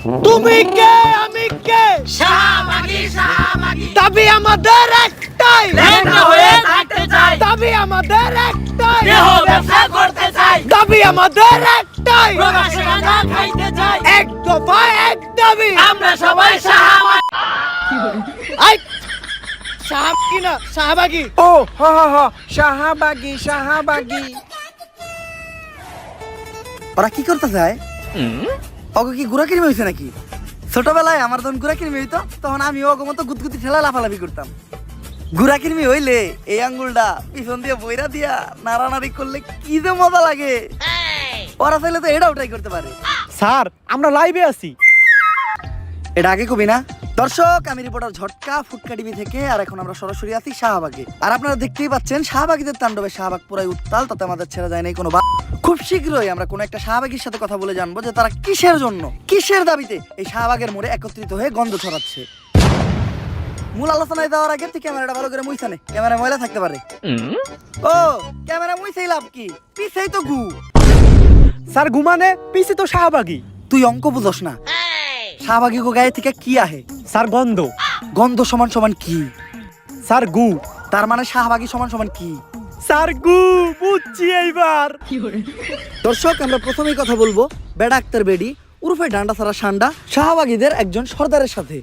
তুমি কে আমি কে শাহবাগী শাহবাগী দাবি আমাদের একটাই লেখা হয়ে থাকতে চাই দাবি আমাদের একটাই দেহ ব্যবসা করতে চাই দাবি আমাদের একটাই প্রবাসে গাঁজা খাইতে চাই এক দফা এক দাবি আমরা সবাই শাহবাগী আই শাহবাগী না শাহবাগী ও হ হ হ শাহবাগী শাহবাগী। ওরা কি করতে চায়? ওকে কি গুড়া কিনে হয়েছে নাকি? ছোটবেলায় আমার যখন গুড়া কিনে হইতো তখন আমি ওকে মতো গুতগুতি ঠেলা লাফালাফি করতাম। গুড়া কিনমি হইলে এই আঙ্গুলটা পিছন দিয়ে বইরা দিয়া নাড়ানাড়ি করলে কি যে মজা লাগে। ওরা চাইলে তো এটাও ট্রাই করতে পারে। স্যার আমরা লাইভে আছি। এটা আগে কবি না? দর্শক, আমি রিপোর্টার ঝটকা ফুটকা টিভি থেকে, আর এখন আমরা সরাসরি আছি শাহবাগে। আর আপনারা দেখতেই পাচ্ছেন শাহবাগীদের তাণ্ডবে শাহবাগ পুরাই উত্তাল, তাতে আমাদের ছেড়ে যায় নাই কোনো খুব শীঘ্রই আমরা কোনো একটা শাহবাগীর সাথে কথা বলে জানবো যে তারা কিসের জন্য, কিসের দাবিতে এই শাহবাগের মোড়ে একত্রিত হয়ে গন্ধ ছড়াচ্ছে। মূল আলোচনায় যাওয়ার আগে তুই ক্যামেরাটা ভালো করে মুইছানে, ক্যামেরা ময়লা থাকতে পারে। ও ক্যামেরা মুইছেই লাভ কি, পিছেই তো গু। স্যার ঘুমানে পিছে তো শাহবাগী। তুই অঙ্ক বুঝস না। শাহবাগী গো গায়ে থেকে কি আহে? স্যার গন্ধ। গন্ধ সমান সমান কি? স্যার গু। তার মানে শাহবাগী সমান সমান কি? স্যার গু বুঝছি এইবার। দর্শক, আমরা প্রথমেই কথা বলবো বেডা আক্তার বেডি উরফে ডান্ডা সারা সান্ডা শাহবাগীদের একজন সর্দারের সাথে।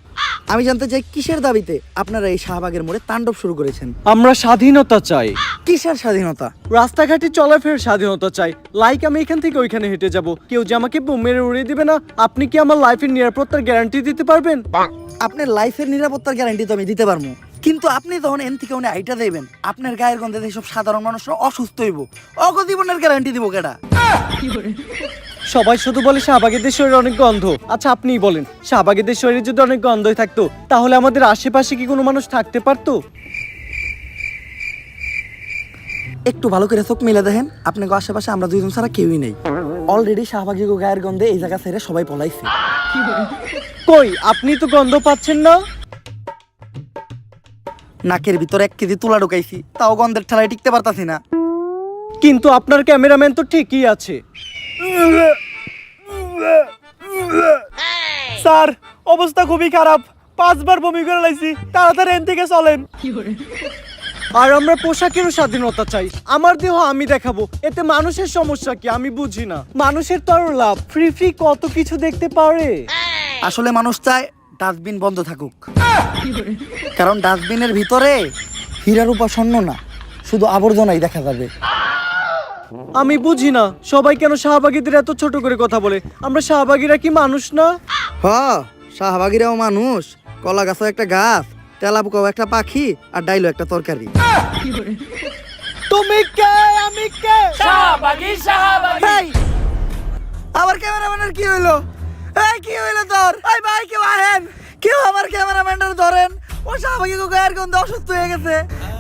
আমি জানতে চাই কিসের দাবিতে আপনারা এই শাহবাগের মোড়ে তাণ্ডব শুরু করেছেন? আমরা স্বাধীনতা চাই। কিসের স্বাধীনতা? রাস্তাঘাটে চলাফেরার স্বাধীনতা চাই। লাইক আমি এখান থেকে ওইখানে হেঁটে যাব, কেউ যে আমাকে বোম মেরে উড়িয়ে দিবে না। আপনি কি আমার লাইফের নিরাপত্তার গ্যারান্টি দিতে পারবেন? আপনার লাইফের নিরাপত্তার গ্যারান্টি তো আমি দিতে পারবো, কিন্তু আপনি যখন এন থেকে উনি আইটা দেবেন, আপনার গায়ের গন্ধে এইসব সাধারণ মানুষরা অসুস্থ হইব, অগজীবনের গ্যারান্টি দিব কেডা? সবাই শুধু বলে শাহবাগীদের শরীরে অনেক গন্ধ। আচ্ছা আপনিই বলেন, শাহবাগীদের শরীরে যদি অনেক গন্ধই থাকতো তাহলে আমাদের আশেপাশে কি কোনো মানুষ থাকতে পারতো? একটু ভালো করে চোখ মিলে দেখেন, আপনাকে আশেপাশে আমরা দুইজন ছাড়া কেউই নেই। অলরেডি শাহবাগী গো গায়ের গন্ধে এই জায়গা ছেড়ে সবাই পলাইছে। কই আপনি তো গন্ধ পাচ্ছেন না? নাকের ভিতরে 1 কেজি তুলা ঢুকাইছি, তাও গন্ধের ঠেলায় টিকতে পারতাছি না। কিন্তু আপনার ক্যামেরাম্যান তো ঠিকই আছে। স্যার অবস্থা খুবই খারাপ, 5 বার বমি করে লাইছি, তাড়াতাড়ি এন থেকে চলেন। আর আমরা পোশাকেরও স্বাধীনতা চাই। আমার দেহ আমি দেখাবো, এতে মানুষের সমস্যা কি আমি বুঝি না। মানুষের তো আরো লাভ, ফ্রি ফ্রি কত কিছু দেখতে পারে। আসলে মানুষ চায় ডাস্টবিন বন্ধ থাকুক, কারণ ডাস্টবিনের ভিতরে হীরার উপা স্বর্ণ না, শুধু আবর্জনাই দেখা যাবে। আমি বুঝি না সবাই কেন শাহবাগীদের এত ছোট করে কথা বলে। আমরা শাহবাগীরা কি মানুষ না? হ, শাহবাগীরাও মানুষ। কলা গাছও একটা গাছ, তেলাপোকাও একটা পাখি, আর ডাইলো একটা তরকারি। তুমি কে আমি কে? শাহবাগী শাহবাগী এই, আমার ক্যামেরাম্যানের কি হইলো? এই কি হইলো তোর? এই ভাই কেউ আহেন, কেউ আমার ক্যামেরাম্যানটার ধরেন। ও শাহবাগী গো গায়ের গন্ধে অসুস্থ হয়ে গেছে,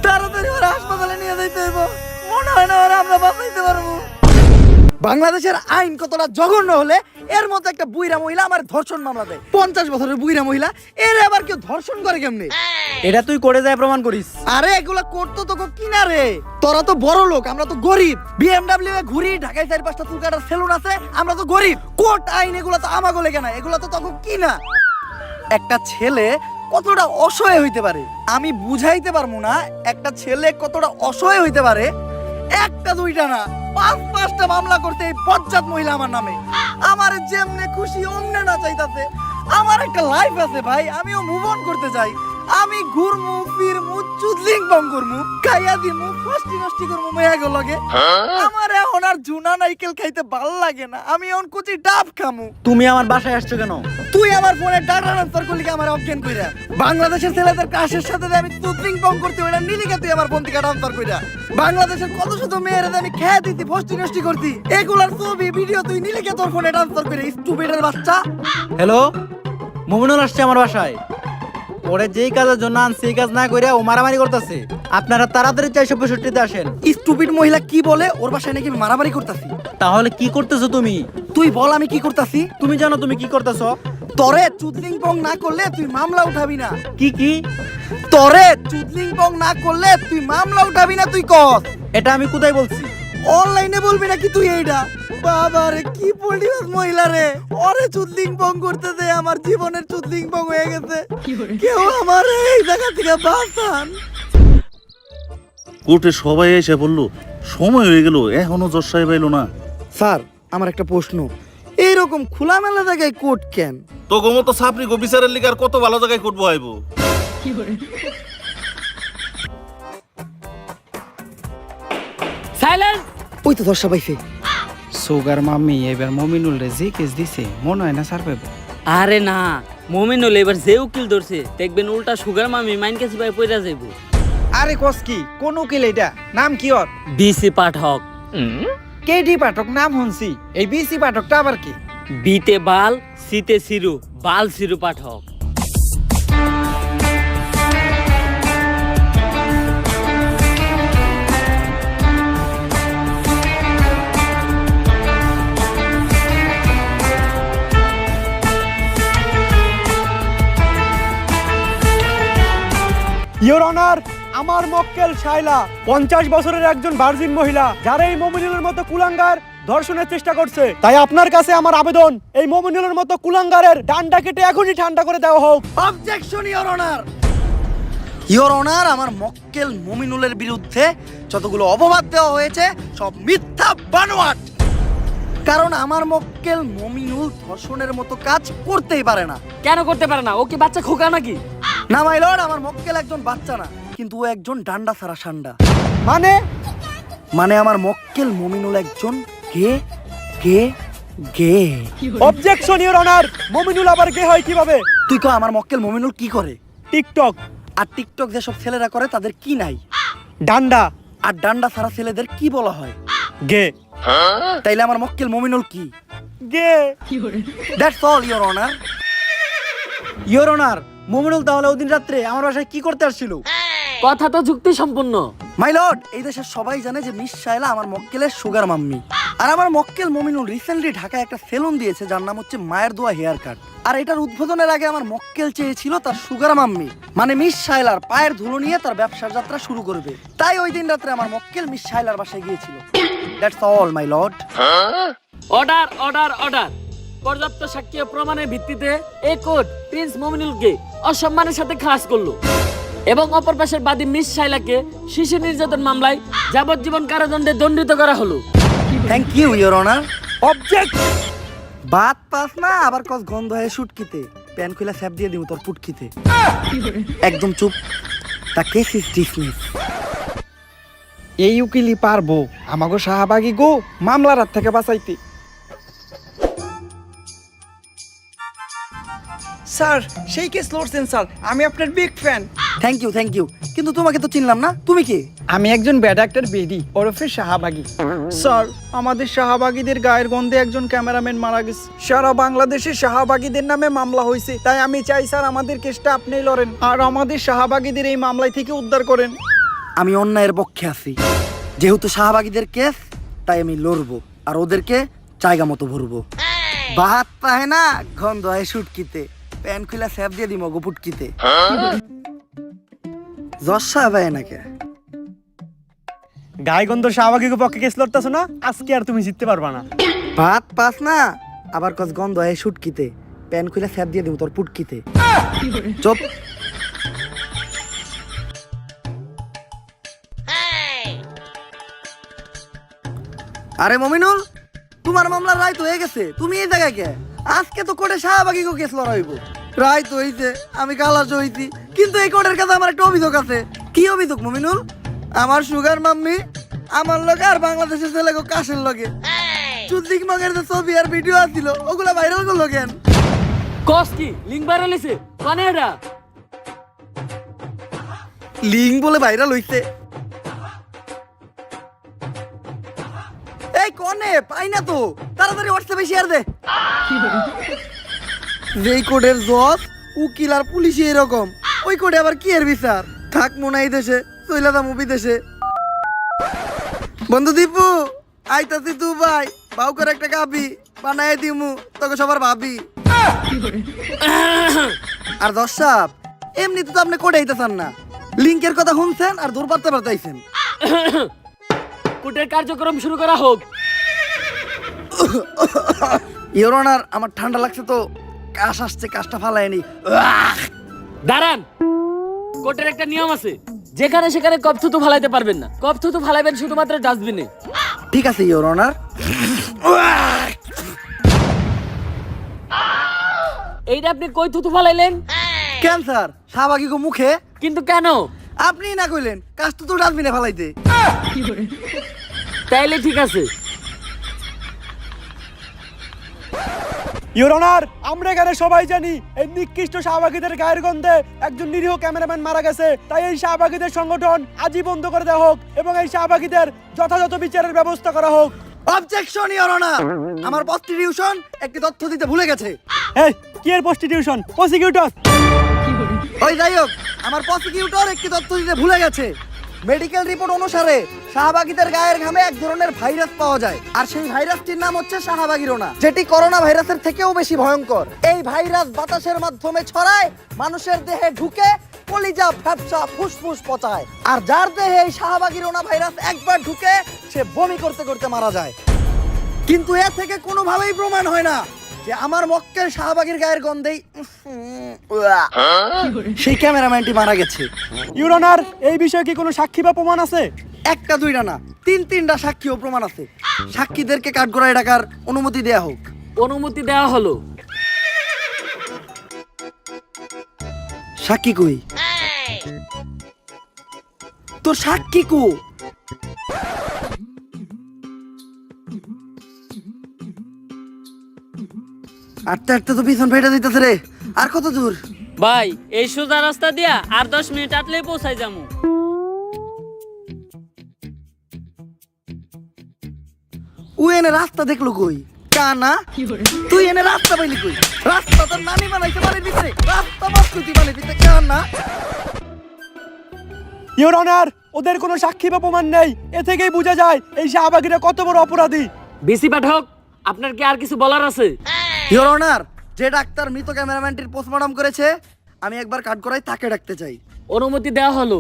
তাড়াতাড়ি ওরা হাসপাতালে নিয়ে যাইতে হইব। মনে হয় না ওরা আমরা বাঁচাইতে পারবো। বাংলাদেশের আইন কতটা জঘন্য হলে এর মধ্যে একটা বুইরা মহিলা আমার ধর্ষণ মামলা দেয়। 50 বছরের বুইরা মহিলা, এর আবার কেউ ধর্ষণ করে কেমনে? এটা তুই করে যায় প্রমাণ করিস। আরে এগুলা করতো তো কিনা রে, তোরা তো বড় লোক, আমরা তো গরিব। বিএমডব্লিউ এ ঘুরি, ঢাকায় 4-5টা চুল কাটার সেলুন আছে, আমরা তো গরিব। কোর্ট আইন এগুলা তো আমাগো লেগে না, এগুলা তো তখন কিনা। একটা ছেলে কতটা অসহায় হইতে পারে আমি বুঝাইতে পারবো না। একটা ছেলে কতটা অসহায় হইতে পারে, একটা দুইটা না 5-5টা মামলা করতে এই বজ্জাত মহিলা আমার নামে। আমার যেমনে খুশি অমনে না চাইতাছে। আমার একটা লাইফ আছে ভাই, আমিও মুভ অন করতে চাই। আমি ঘুরমু ফিরমু চুদলিং বং করমু, খাইয়া দিমু ফষ্টি নষ্টি করমু মেয়াগো লগে। আমার এখন আর জুনা নাইকেল খাইতে ভাল লাগে না, আমি এখন কুচি ডাব খামু। তুমি আমার বাসায় আসছো কেন? তুই আমার ফোনে ডাটা ট্রান্সফার করলি কি আমার অজ্ঞান কইরা? বাংলাদেশের ছেলেদের ক্রাশের সাথে যে আমি চুদলিং বং করতে ওইটা নিলি কে তুই আমার ফোন থেকে ট্রান্সফার কইরা? বাংলাদেশের কত শত মেয়েরা আমি খেয়ে দিতি ফষ্টি নষ্টি করতি, এগুলার ছবি ভিডিও তুই নিলি কে তোর ফোনে ট্রান্সফার করে? স্টুপিডের বাচ্চা। হ্যালো, মুমিনুল আসছে আমার বাসায়। ওরে যেই কাজের জন্য আনছি সেই কাজ না কইরা ও মারামারি করতেছে। আপনারা তাড়াতাড়ি 465-তে আসেন। স্টুপিড মহিলা কি বলে ওর বাসায় নাকি আমি মারামারি করতাছি? তাহলে কি করতেছো তুমি? তুই বল আমি কি করতাছি? তুমি জানো তুমি কি করতেছো? তরে চুদলিং পং না করলে তুই মামলা উঠাবি না। কি তরে চুদলিং পং না করলে তুই মামলা উঠাবি না, তুই কর। এটা আমি কোথায় বলছি? অনলাইনে বলবি নাকি তুই? এইটা বাবারে কি পরিবাস মহিলা রে, ওরে চুদলিং পং করতেছে, আমার জীবনের চুদলিং পং হয়ে গেছে। কেউ আমার এই জায়গা থেকে বাঁচান। কোর্টে সবাই এসে বললো সময় হয়ে গেল, এখনো জজ সাহেব এলো না। স্যার আমার একটা প্রশ্ন, এইরকম খোলামেলা জায়গায় কোর্ট কেন? তো মতো সাপরি গো বিচারের লিগার কত ভালো জায়গায় কোর্ট বহাইবো। সাইলেন্স। ওই তো দর্শা পাইছে। সুগার মাম্মি এবার মমিনুল রে যে কেস দিছে মনে হয় না স্যার পাইব। আরে না, মমিনুল এবার যে উকিল ধরছে দেখবেন উল্টা সুগার মামি মাইন কাছে ভাই পয়রা যাইব। আরে কস কি কোন উকিল এটা? নাম কি ওর? বিসি পাঠক। কেডি পাঠক নাম শুনছি, এই বিসি পাঠকটা আবার কি? বিতে বাল, সিতে সিরু, বাল সিরু পাঠক। ইওর অনার, আমার মক্কেল শাইলা 50 বছরের একজন ভার্জিন মহিলা, যারা এই মমিনুলের মতো কুলাঙ্গার ধর্ষণের চেষ্টা করছে। তাই আপনার কাছে আমার আবেদন, এই মমিনুলের মতো কুলাঙ্গারের ডান্ডা কেটে এখনই ঠান্ডা করে দেওয়া হোক। Objection your honour. Your honour, আমার মক্কেল মমিনুলের বিরুদ্ধে যতগুলো অপবাদ দেওয়া হয়েছে সব মিথ্যা বানোয়াট। কারণ আমার মক্কেল মমিনুল ধর্ষণের মতো কাজ করতেই পারে না। কেন করতে পারে না? ও কি বাচ্চা খোকা নাকি? না মাই লর্ড, আমার মক্কেল একজন বাচ্চা না, কিন্তু ও একজন ডান্ডা ছাড়া সান্ডা। মানে আমার মক্কেল মমিনুল একজন গে গে গে। অবজেকশন ইওর অনার, মমিনুল আবার গে হয় কিভাবে? তুই কো আমার মক্কেল মমিনুল কি করে? টিকটক। আর টিকটক যেসব ছেলেরা করে তাদের কি নাই? ডান্ডা। আর ডান্ডা ছাড়া ছেলেদের কি বলা হয়? গে। তাইলে আমার মক্কেল মমিনুল কি? গে। That's all your honour. Your honour, Mominul তাহলে ওদিন রাত্রে আমার বাসায় কি করতে আসছিল? কথা তো যুক্তি সম্পূর্ণ। মাই লর্ড, এই দেশের সবাই জানে যে মিস শায়লা আমার মক্কেলের সুগার মাম্মি। আর আমার মক্কেল মমিনুল রিসেন্টলি ঢাকায় একটা সেলুন দিয়েছে যার নাম হচ্ছে মায়ের দোয়া হেয়ার কাট। আর এটার উদ্বোধনের আগে আমার মক্কেল চেয়েছিল তার সুগার মাম্মি মানে মিস শায়লার পায়ের ধুলো নিয়ে তার ব্যবসার যাত্রা শুরু করবে। তাই ওই দিন রাত্রে আমার মক্কেল মিস শায়লার বাসায় গিয়েছিল। That's all my lord. Order order order. পর্যাপ্ত সাক্ষ্য প্রমাণের ভিত্তিতে এই কোর্ট প্রিন্স মমিনুলকে অসম্মানের সাথে খালাস করলো এবং অপর পাশের বাদী মিস শাইলাকে শিশু নির্যাতন মামলায় যাবজ্জীবন কারাদণ্ডে দণ্ডিত করা হলো। Thank you your honour. Object. বাত পাস না আবার কস গন্ধ হয়ে শুটকিতে, প্যান খুলে স্যাপ দিয়ে দিব তোর পুটকিতে। একদম চুপ। তা কেস ইজ ডিসমিস। এই উকিলই পারবো আমাগো শাহবাগী গো মামলার হাত থেকে বাঁচাইতে। স্যার সেই কেস লড়ছেন স্যার, আমি আপনার বিগ ফ্যান। থ্যাংক ইউ, কিন্তু তোমাকে তো চিনলাম না, তুমি কি? আমি একজন ব্যাড অ্যাক্টর বেদি ওরফে শাহবাগী। স্যার আমাদের শাহবাগীদের গায়ের গন্ধে একজন ক্যামেরাম্যান মারা গেছে। সারা বাংলাদেশে শাহবাগীদের নামে মামলা হয়েছে, তাই আমি চাই স্যার আমাদের কেসটা আপনিই লড়েন আর আমাদের শাহবাগীদের এই মামলায় থেকে উদ্ধার করেন। আমি অন্যায়ের পক্ষে আছি, যেহেতু শাহবাগীদের কেস তাই আমি লড়বো আর ওদেরকে জায়গা মতো ভরবো। বাহাত পায় না গন্ধ হয় শুটকিতে, প্যান খুলে স্যাপ দিয়ে দিব গোপুটকিতে। জশা পায় না কে? গায়গন্ধ শাহবাগীকে পক্ষে কেস লড়তেছো না, আজকে আর তুমি জিততে পারবা না। ভাত পাস না আবার কস গন্ধ হয় শুটকিতে, প্যান খুলে স্যাপ দিয়ে দিব তোর পুটকিতে। চুপ। আরে মমিনুল, তোমার মামলার রায় তো হয়ে গেছে, তুমি এই জায়গায় কে? আজকে তো কোর্টে শাহবাগীকে কেস লড়াইবো। রায় তো হইছে, আমি খালাস হইছি, কিন্তু এই কোর্টের কাছে আমার একটা অভিযোগ আছে। কি অভিযোগ মমিনুল? আমার সুগার মাম্মি আমার লগে আর বাংলাদেশের ছেলে কাশের লগে চুদ্দিক মগের যে ছবি আর ভিডিও আছিল ওগুলা ভাইরাল করলো কেন? কস কি লিঙ্ক ভাইরাল হইছে? কানে এটা লিঙ্ক বলে ভাইরাল হইছে? এই কোনে পাই না তো, তাড়াতাড়ি হোয়াটসঅ্যাপে শেয়ার দে। যেই কোডের জজ উকিল আর পুলিশই এরকম, ওই কোডে আবার কি এর বিচার? থাক মনে এই দেশে, চইলাদা মুভি দেশে। বন্ধু দীপু আইতাছি তু ভাই, বাউ করে একটা গাবি বানাই দিমু তোকে সবার ভাবি। আর দর্শক এমনিতে তো আপনি কোডে আইতেছেন না, লিঙ্কের কথা শুনছেন আর দূর পারতে পারতেছেন। কোর্টের কার্যক্রম শুরু করা হোক। ইওর অনার, আমার ঠান্ডা লাগছে তো কাশ আসছে, কাশটা ফালায়নি। দাঁড়ান, কোর্টের একটা নিয়ম আছে, যেখানে সেখানে কপ থুতু ফালাইতে পারবেন না। কপ থুতু ফালাইবেন শুধুমাত্র ডাস্টবিনে। ঠিক আছে ইওর অনার। এইটা আপনি কই থুতু ফালাইলেন? ক্যান্সার শাহবাগী গো মুখে। কিন্তু কেন? আপনি না কইলেন কাশ তো ডাস্টবিনে ফালাইতে। তাইলে ঠিক আছে। ইওর অনার, আমরা এখানে সবাই জানি এই নিকৃষ্ট শাহবাগীদের গায়ের গন্ধে একজন নিরীহ ক্যামেরাম্যান মারা গেছে। তাই এই শাহবাগীদের সংগঠন আজই বন্ধ করে দেওয়া হোক এবং এই শাহবাগীদের যথাযথ বিচারের ব্যবস্থা করা হোক। অবজেকশন ইওর অনার, আমার প্রস্টিটিউশন একটি তথ্য দিতে ভুলে গেছে। এই কি এর প্রস্টিটিউশন? প্রসিকিউটর। ওই যাই হোক, আমার প্রসিকিউটর একটি তথ্য দিতে ভুলে গেছে। মেডিকেল রিপোর্ট অনুসারে শাহবাগীদের গায়ের ঘামে এক ধরনের ভাইরাস পাওয়া যায়, আর সেই ভাইরাসটির নাম হচ্ছে শাহবাগীরোনা, যেটি করোনা ভাইরাসের থেকেও বেশি ভয়ঙ্কর। এই ভাইরাস বাতাসের মাধ্যমে ছড়ায়, মানুষের দেহে ঢুকে কলিজা, ফ্যাপসা, ফুসফুস পচায়, আর যার দেহে এই শাহবাগীরোনা ভাইরাস একবার ঢুকে সে বমি করতে করতে মারা যায়। কিন্তু এ থেকে কোনোভাবেই প্রমাণ হয় না যে আমার মক্কেল শাহবাগীর গায়ের গন্ধেই সেই ক্যামেরাম্যানটি মারা গেছে। ইওর অনার, এই বিষয়ে কি কোনো সাক্ষী বা প্রমাণ আছে? একটা দুইটা না, তিনটা সাক্ষী ও প্রমাণ আছে। সাক্ষীদেরকে কাঠগড়ায় ডাকার অনুমতি দেয়া হোক। অনুমতি দেওয়া হলো। সাক্ষী কই? তোর সাক্ষী কো? আটটা আটটা তো পিছন ফেটে দিতেছে রে। আর কত দূর? ভাই এই সোজা রাস্তা দিয়া আর 10 মিনিট আটলেই পৌঁছাই যামু। ও এনে রাস্তা দেখলো কই? কানা, তুই এনে রাস্তা পাইলি কই? রাস্তা তোর নানি বানাইতে পারে ভিতরে, রাস্তা বাস্তুতি বানাই দিতে কানা। ইওর অনার, ওদের কোনো সাক্ষী বা প্রমাণ নেই। এ থেকেই বোঝা যায় এই শাহবাগীরা কত বড় অপরাধী। বিসি পাঠক, আপনার কি আর কিছু বলার আছে? ইওর অনার, যে ডাক্তার মৃত ক্যামেরাম্যানটির পোস্টমর্টম করেছে, আমি একবার কাঠগড়ায় তাকে ডাকতে চাই। অনুমতি দেওয়া হলো।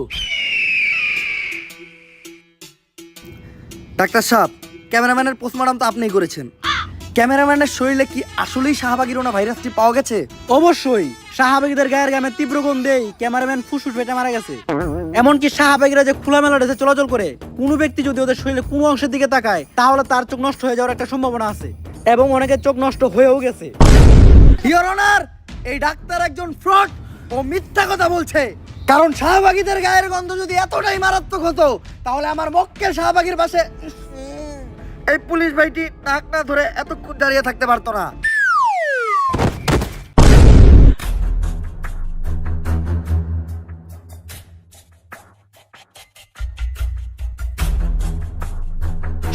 ডাক্তার সাহেব, ক্যামেরাম্যানের পোস্টমর্টম তো আপনিই করেছেন। ক্যামেরাম্যানের শরীরে কি আসলেই শাহবাগীরোনা ভাইরাসটি পাওয়া গেছে? অবশ্যই শাহবাগীদের গায়ের গামে তীব্র গন্ধেই ক্যামেরাম্যান ফুসফুস ফেটে মারা গেছে। এমনকি শাহবাগীরা যে খোলামেলা ড্রেসে চলাচল করে, কোনো ব্যক্তি যদি ওদের শরীরে কোনো অংশের দিকে তাকায় তাহলে তার চোখ নষ্ট হয়ে যাওয়ার একটা সম্ভাবনা আছে, এবং অনেকের চোখ নষ্ট হয়েও গেছে। ইওর অনার, এই ডাক্তার একজন ফ্রড ও মিথ্যা কথা বলছে। কারণ শাহবাগীদের গায়ের গন্ধ যদি এতটাই মারাত্মক হতো, তাহলে আমার মক্কেল শাহবাগীর পাশে এই পুলিশ ভাইটি নাক না ধরে এতক্ষণ দাঁড়িয়ে থাকতে পারতো না।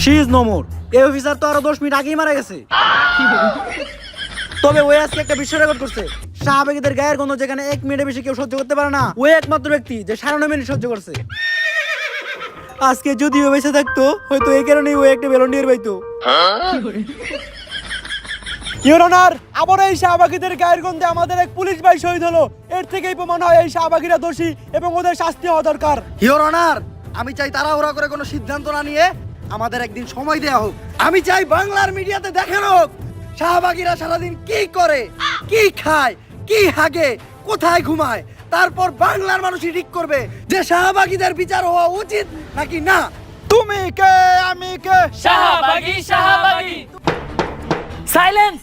She is no more. এই অফিসার তো আরো 10 মিনিট আগেই মারা গেছে। তবে ওই আজকে একটা বিশ্ব রেকর্ড করছে। শাহবাগীদের গায়ের গন্ধ যেখানে 1 মিনিটের বেশি কেউ সহ্য করতে পারে না, ওই একমাত্র ব্যক্তি যে 9.5 মিনিট সহ্য করছে। আজকে যদি ও বেঁচে থাকতো, হয়তো এই কারণেই ও একটা ভলেন্টিয়ার পাইতো। ইওর অনার, আবার এই শাহবাগীদের গায়ের গন্ধে আমাদের এক পুলিশ ভাই শহীদ হলো। এর থেকেই প্রমাণ হয় এই শাহবাগীরা দোষী এবং ওদের শাস্তি হওয়া দরকার। ইওর অনার, আমি চাই তাড়াহুড়া করে কোনো সিদ্ধান্ত না নিয়ে আমাদের একদিন সময় দেয়া হোক। আমি চাই বাংলার মিডিয়াতে দেখানো হোক শাহবাগীরা সারাদিন কি করে, কি খায়, কি হাগে, কোথায় ঘুমায়। তারপর বাংলার মানুষই ঠিক করবে যে শাহবাগীদের বিচার হওয়া উচিত নাকি না। তুমি কে, আমি কে? শাহবাগী, শাহবাগী। সাইলেন্স।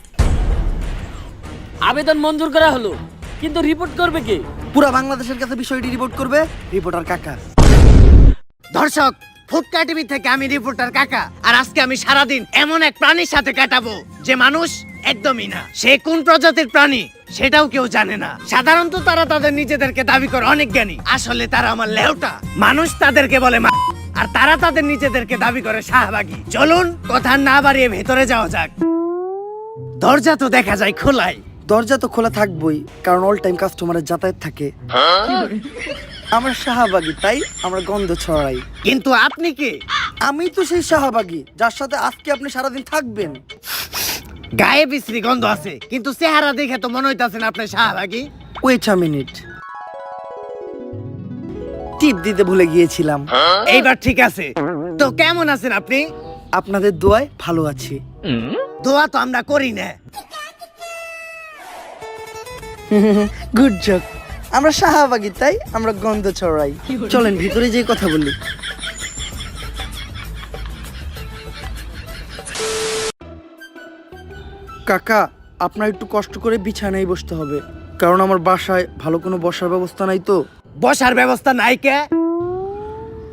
আবেদন মঞ্জুর করা হলো, কিন্তু রিপোর্ট করবে কে? পুরা বাংলাদেশের কাছে বিষয়টি রিপোর্ট করবে রিপোর্টার কাকা। দর্শক, ফুটকা টিভি থেকে আমি রিপোর্টার কাকা। আর আজকে আমি সারাদিন এমন এক প্রাণীর সাথে কাটাবো যে মানুষ একদমই না। সে কোন প্রজাতির প্রাণী সেটাও কেউ জানে না। সাধারণত তারা তাদের নিজেদেরকে দাবি করে অনেক জ্ঞানী, আসলে তারা আমার লেউটা। মানুষ তাদেরকে বলে আর তারা তাদের নিজেদেরকে দাবি করে শাহবাগী। চলুন কথা না বাড়িয়ে ভেতরে যাওয়া যাক। দরজা তো দেখা যায় খোলাই। দরজা তো খোলা থাকবোই, কারণ অল টাইম কাস্টমারের যাতায়াত থাকে। আমরা শাহবাগী, তাই আমরা গন্ধ ছড়াই। কিন্তু আপনি কে? আমি তো সেই শাহবাগী যার সাথে আজকে আপনি সারাদিন থাকবেন। গায়ে বিশ্রী গন্ধ আছে, কিন্তু চেহারা দেখে তো মনে হইতাছেন আপনি শাহবাগী। ওয়েট আ মিনিট, টিপ দিতে ভুলে গিয়েছিলাম। এইবার ঠিক আছে। তো কেমন আছেন আপনি? আপনাদের দোয়ায় ভালো আছি। দোয়া তো আমরা করি না। Good joke. আমরা শাহবাগী তাই আমরা গন্ধ ছড়াই। চলেন ভিতরে যেয়ে কথা বলি। কাকা, আপনার একটু কষ্ট করে বিছানায় বসতে হবে, কারণ আমার বাসায় ভালো কোনো বসার ব্যবস্থা নাই তো। বসার ব্যবস্থা নাই কে?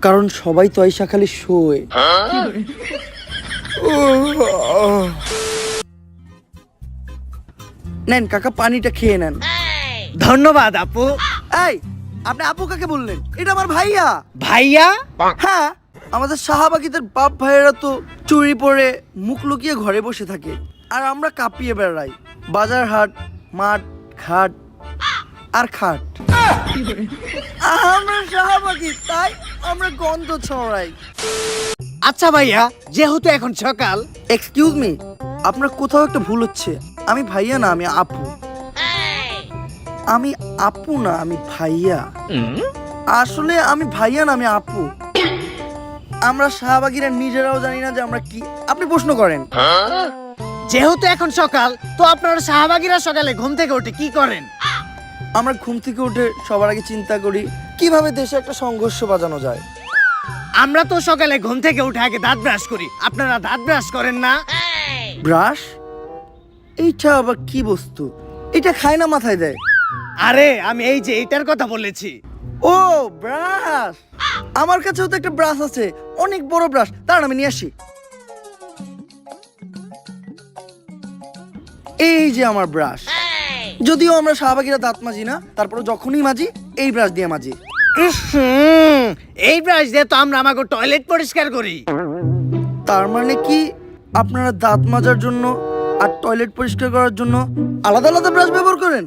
কারণ সবাই তো আইসা খালি শোয়। নেন কাকা, পানিটা খেয়ে নেন। ধন্যবাদ আপু। এই, আপনি আপু কাকে বললেন? এটা আমার ভাইয়া। ভাইয়া? হ্যাঁ, আমাদের শাহবাগীদের বাপ ভাইয়েরা তো চুরি পরে মুখ লুকিয়ে ঘরে বসে থাকে, আর আমরা কাঁপিয়ে বেড়াই বাজার হাট, মাঠ, ঘাট আর খাট। আমরা শাহবাগী তাই আমরা গন্ধ ছড়াই। আচ্ছা ভাইয়া, যেহেতু এখন সকাল, এক্সকিউজ মি, আপনার কোথাও একটা ভুল হচ্ছে। আমি ভাইয়া না, আমি আপু। আমি আপু না, আমি ভাইয়া। আসলে আমি ভাইয়া না, আমি আপু। আমরা শাহবাগীরা নিজেরাও জানি না যে আমরা কি। আপনি প্রশ্ন করেন। যেহেতু এখন সকাল, তো আপনারা শাহবাগীরা সকালে ঘুম থেকে উঠে কি করেন? আমরা ঘুম থেকে উঠে সবার আগে চিন্তা করি কিভাবে দেশে একটা সংঘর্ষ বাজানো যায়। আমরা তো সকালে ঘুম থেকে উঠে আগে দাঁত ব্রাশ করি। আপনারা দাঁত ব্রাশ করেন না? ব্রাশ? এইটা আবার কি বস্তু? এটা খায় না, মাথায় দেয়। আরে আমি এই যে এটার কথা বলেছি। ও ব্রাশ! আমার কাছেও তো একটা ব্রাশ আছে, অনেক বড় ব্রাশ। দাঁড়ান আমি নিয়ে আসি। এই যে আমার ব্রাশ। যদিও আমরা শাহবাগীরা দাঁত মাজি না, তারপরে যখনই মাজি এই ব্রাশ দিয়ে মাজি। এই ব্রাশ দিয়ে তো আমরা আমাকে টয়লেট পরিষ্কার করি। তার মানে কি আপনারা দাঁত মাজার জন্য আর টয়লেট পরিষ্কার করার জন্য আলাদা আলাদা ব্রাশ ব্যবহার করেন?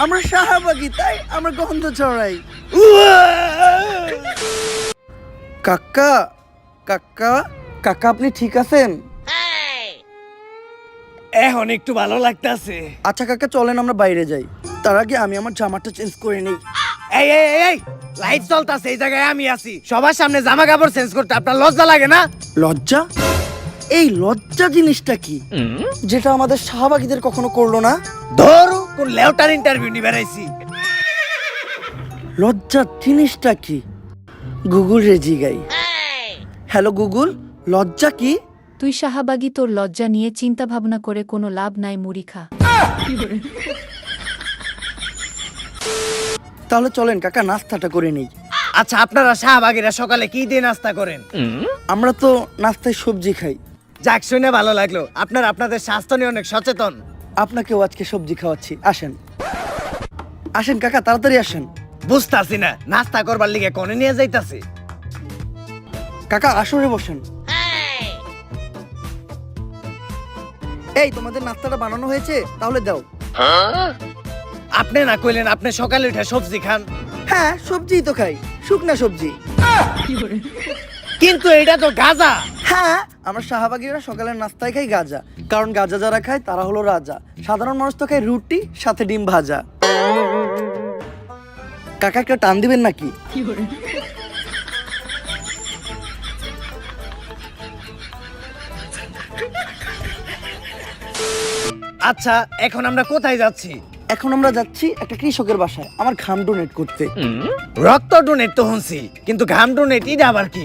আমরা শাহবাগী তাই আমরা গন্ধ ছড়াই। কাকা, কাকা, কাকা, আপনি ঠিক আছেন? এখন একটু ভালো লাগতাছে। আচ্ছা কাকা, চলেন আমরা বাইরে যাই। তার আগে আমি আমার জামাটা চেঞ্জ করে নেই। এই এই এই লাইট চলতাছে, এই জায়গায় আমি আছি। সবার সামনে জামা কাপড় চেঞ্জ করতে আপনার লজ্জা লাগে না? লজ্জা? এই লজ্জা জিনিসটা কি, যেটা আমাদের শাহবাগীদের কখনো করলো না? ধরু কোন লেউটার ইন্টারভিউ নি বেরাইছি। লজ্জা জিনিসটা কি? গুগল রে জিগাই। হ্যালো গুগল, লজ্জা কি? তুই শাহবাগী, তোর লজ্জা নিয়ে চিন্তা ভাবনা করে কোনো লাভ নাই, মুড়ি খা। তাহলে চলেন কাকা নাস্তাটা করে নেই। আচ্ছা, আপনারা শাহবাগীরা সকালে কি দিয়ে নাস্তা করেন? আমরা তো নাস্তায় সবজি খাই। যাক, শুনে ভালো লাগলো। আপনারা আপনাদের স্বাস্থ্য নিয়ে অনেক সচেতন। আপনাকেও আজকে সবজি খাওয়াচ্ছি, আসেন। আসেন কাকা, তাড়াতাড়ি আসেন। বুঝতাছি না নাস্তা করবার লিগে কোনে নিয়ে যাইতাছি। কাকা আসরে বসেন। এই তোমাদের নাস্তাটা বানানো হয়েছে, তাহলে দাও। আপনি না কইলেন আপনি সকালে উঠে সবজি খান? হ্যাঁ, সবজিই তো খাই, শুকনা সবজি। কিন্তু এটা তো গাঁজা। হ্যাঁ, আমরা শাহবাগীরা সকালের নাস্তায় খাই গাঁজা, কারণ গাঁজা যারা খায় তারা হলো রাজা। সাধারণ মানুষ তো খায় রুটি সাথে ডিম ভাজা। কাকা একটা টান দিবেন নাকি? আচ্ছা, এখন আমরা কোথায় যাচ্ছি? এখন আমরা যাচ্ছি একটা কৃষকের বাসায় আমার ঘাম ডোনেট করতে। রক্ত ডোনেট তো শুনছি, কিন্তু ঘাম ডোনেট এটা আবার কি?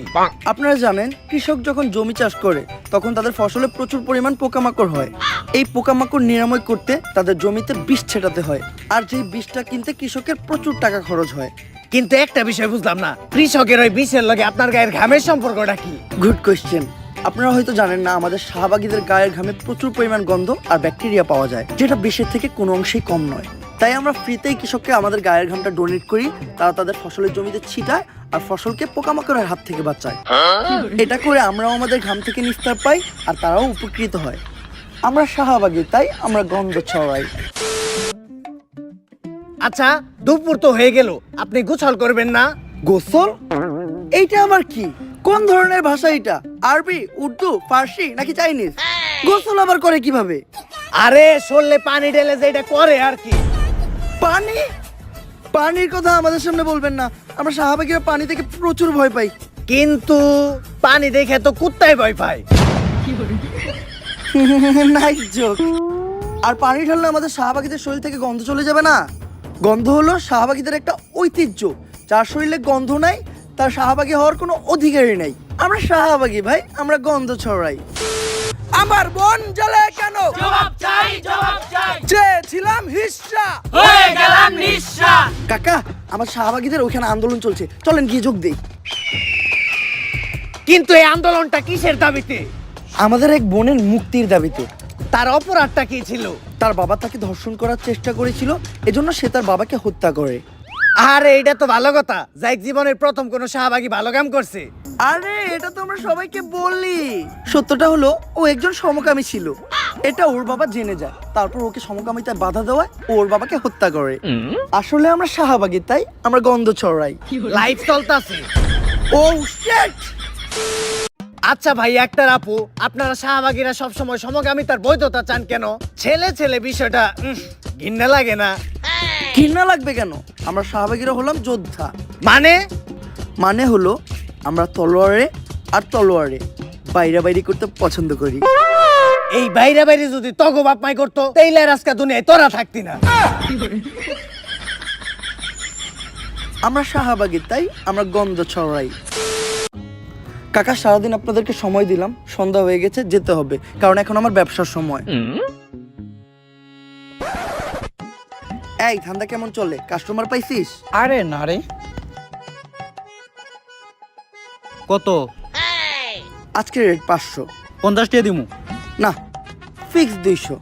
আপনারা জানেন, কৃষক যখন জমি চাষ করে তখন তাদের ফসলে প্রচুর পরিমাণ পোকামাকড় হয়। এই পোকামাকড় নিরাময় করতে তাদের জমিতে বিষ ছেটাতে হয়, আর যেই বিষটা কিনতে কৃষকের প্রচুর টাকা খরচ হয়। কিন্তু একটা বিষয় বুঝলাম না, কৃষকের ওই বিষের লগে আপনার গায়ের ঘামের সম্পর্কটা কি? Good question. আপনারা হয়তো জানেন না, আমাদের শাহবাগীদের গায়ের ঘামে প্রচুর পরিমাণ গন্ধ আর ব্যাকটেরিয়া পাওয়া যায়, যেটা বিষের থেকে কোনো অংশেই কম নয়। তাই আমরা ফ্রিতেই কৃষককে আমাদের গায়ের ঘামটা ডোনেট করি। তারা তাদের ফসলের জমিতে ছিটায় আর ফসলকে পোকামাকড়ের হাত থেকে বাঁচায়। এটা করে আমরাও আমাদের ঘাম থেকে নিস্তার পাই আর তারাও উপকৃত হয়। আমরা শাহবাগী তাই আমরা গন্ধ ছড়াই। আচ্ছা, দুপুর তো হয়ে গেল, আপনি গোসল করবেন না? গোসল? এইটা আবার কি? কোন ধরনের ভাষা এটা? আরবি, উর্দু, ফার্সি নাকি চাইনিজ? গোসল আবার করে কিভাবে? আরে শরীরে পানি ঢেলে যে এটা করে আর কি। পানি? পানির কথা আমাদের সামনে বলবেন না, আমরা শাহবাগীরা পানি থেকে প্রচুর ভয় পাই। কিন্তু পানি দেখে তো কুত্তায় ভয় পায়। Nice joke. আর পানি ঢাললে আমাদের শাহবাগীদের শরীর থেকে গন্ধ চলে যাবে না? গন্ধ হলো শাহবাগীদের একটা ঐতিহ্য। যার শরীরে গন্ধ নাই তার শাহবাগী হওয়ার কোনো অধিকারই নাই। আমরা শাহবাগী ভাই, আমরা গন্ধ ছড়াই। আমার বন জ্বলে কেন? জবাব চাই, জবাব চাই। চেয়েছিলাম হিস্সা, হয়ে গেলাম নিঃস্বা। কাকা আমার শাহবাগীদের ওইখানে আন্দোলন চলছে, চলেন গিয়ে যোগ দেই। কিন্তু এই আন্দোলনটা কিসের দাবিতে? আমাদের এক বোনের মুক্তির দাবিতে। তার অপরাধটা কি ছিল? তার বাবা তাকে ধর্ষণ করার চেষ্টা করেছিল, এজন্য সে তার বাবাকে হত্যা করে। আরে এইটা তো ভালো কথা, যাই জীবনের প্রথম কোনো শাহবাগী ভালো কাম করছে। আরে এটা তো আমরা সবাইকে বললি। সত্যটা হলো ও একজন সমকামী ছিল, এটা ওর বাবা জেনে যায়, তারপর ওকে সমকামিতায় বাধা দেওয়ায় ও ওর বাবাকে হত্যা করে। আসলে আমরা শাহবাগী, তাই আমরা গন্ধ ছড়াই। লাইফ চলতেছে। ও শিট! আচ্ছা ভাই একটা আপু, আপনারা শাহবাগীরা সবসময় সমকামিতার বৈধতা চান কেন? ছেলে ছেলে বিষয়টা ঘৃণা লাগে না? ঘৃণা লাগবে কেন? আমরা শাহবাগীরা হলাম যোদ্ধা। মানে হলো আমরা তলোয়ারে আর তলোয়ারে বাইরাবাইরি করতে পছন্দ করি। এই বাইরে বাইরে যদি তগো বাপ মাই করতো তাইলে আর আজকে দুনিয়ায় তোরা থাকতি না। আমরা শাহবাগী, তাই আমরা গন্ধ ছড়াই। কাকা সারাদিন আপনাদেরকে সময় দিলাম, সন্ধ্যা হয়ে গেছে, যেতে হবে, কারণ এখন আমার ব্যবসার সময়। এই ধান্দা কেমন চলে? কাস্টমার পাইছিস? আরে না রে। কত? আজকে রেট 500। 50 টাকা দিমু। না, ফিক্স 200।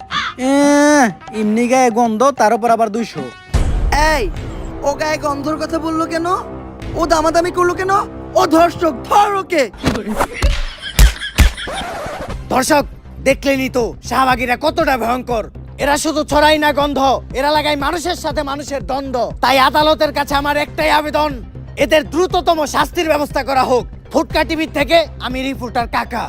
এমনি গায়ে গন্ধ, তার উপর আবার 200। এই ও গায়ে গন্ধর কথা বললো কেন? ও দামাদামি করলো কেন? ও ধর্ষক, ধর ওকে। দর্শক দেখলেনই তো শাহবাগীরা কতটা ভয়ঙ্কর। এরা শুধু ছড়াই না গন্ধ, এরা লাগায় মানুষের সাথে মানুষের দ্বন্দ্ব। তাই আদালতের কাছে আমার একটাই আবেদন, এদের দ্রুততম শাস্তির ব্যবস্থা করা হোক। ফুটকা টিভি থেকে আমি রিপোর্টার কাকা।